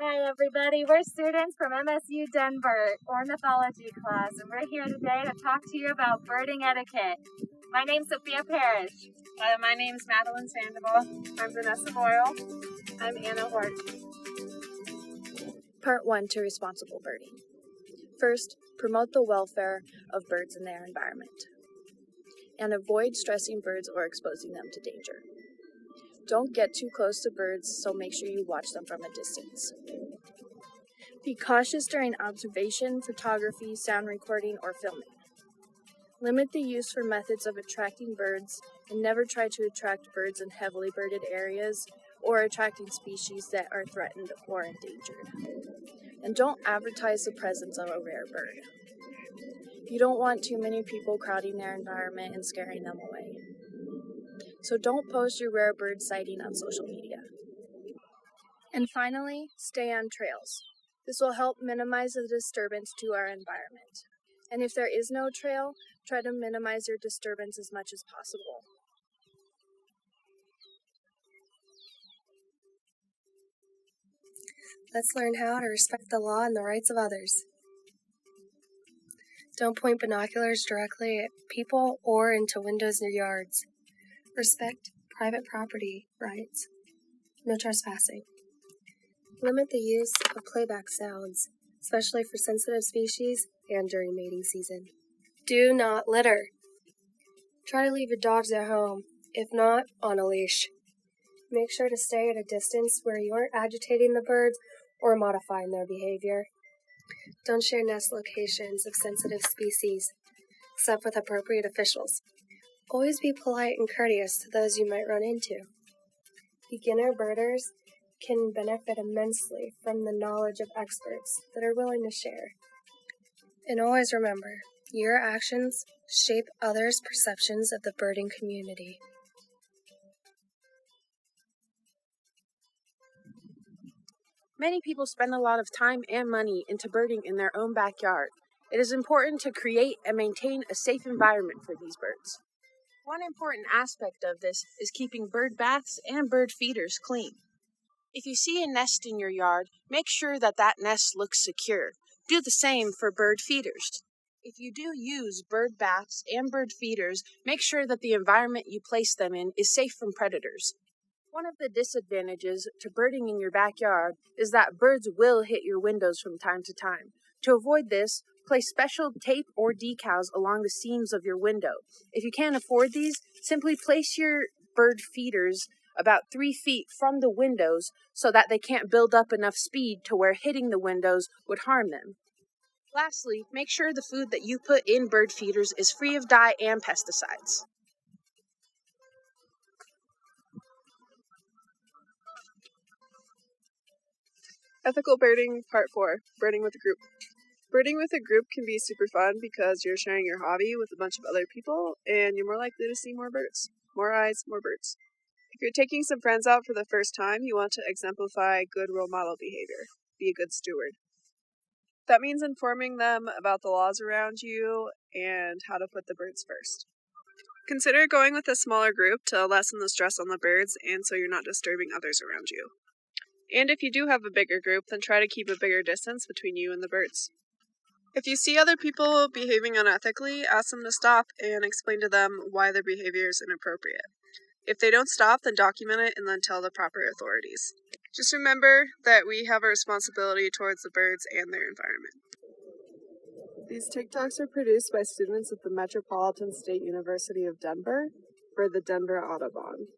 Hi everybody, we're students from MSU Denver ornithology class, and we're here today to talk to you about birding etiquette. My name's Sophia Parrish. My name's Madeline Sandoval. I'm Vanessa Boyle. I'm Anna Hort. Part 1 to responsible birding. First, promote the welfare of birds in their environment, and avoid stressing birds or exposing them to danger. Don't get too close to birds, so make sure you watch them from a distance. Be cautious during observation, photography, sound recording, or filming. Limit the use for methods of attracting birds, and never try to attract birds in heavily birded areas or attracting species that are threatened or endangered. And don't advertise the presence of a rare bird. You don't want too many people crowding their environment and scaring them away. So don't post your rare bird sighting on social media. And finally, stay on trails. This will help minimize the disturbance to our environment. And if there is no trail, try to minimize your disturbance as much as possible. Let's learn how to respect the law and the rights of others. Don't point binoculars directly at people or into windows near yards. Respect private property rights. No trespassing. Limit the use of playback sounds, especially for sensitive species and during mating season. Do not litter. Try to leave your dogs at home, if not, on a leash. Make sure to stay at a distance where you aren't agitating the birds or modifying their behavior. Don't share nest locations of sensitive species, except with appropriate officials. Always be polite and courteous to those you might run into. Beginner birders can benefit immensely from the knowledge of experts that are willing to share. And always remember, your actions shape others' perceptions of the birding community. Many people spend a lot of time and money into birding in their own backyard. It is important to create and maintain a safe environment for these birds. One important aspect of this is keeping bird baths and bird feeders clean. If you see a nest in your yard, make sure that nest looks secure. Do the same for bird feeders. If you do use bird baths and bird feeders, make sure that the environment you place them in is safe from predators. One of the disadvantages to birding in your backyard is that birds will hit your windows from time to time. To avoid this, place special tape or decals along the seams of your window. If you can't afford these, simply place your bird feeders about 3 feet from the windows so that they can't build up enough speed to where hitting the windows would harm them. Lastly, make sure the food that you put in bird feeders is free of dye and pesticides. Ethical birding, part 4, birding with a group. Birding with a group can be super fun because you're sharing your hobby with a bunch of other people and you're more likely to see more birds. More eyes, more birds. If you're taking some friends out for the first time, you want to exemplify good role model behavior. Be a good steward. That means informing them about the laws around you and how to put the birds first. Consider going with a smaller group to lessen the stress on the birds and so you're not disturbing others around you. And if you do have a bigger group, then try to keep a bigger distance between you and the birds. If you see other people behaving unethically, ask them to stop and explain to them why their behavior is inappropriate. If they don't stop, then document it and then tell the proper authorities. Just remember that we have a responsibility towards the birds and their environment. These TikToks are produced by students at the Metropolitan State University of Denver for the Denver Audubon.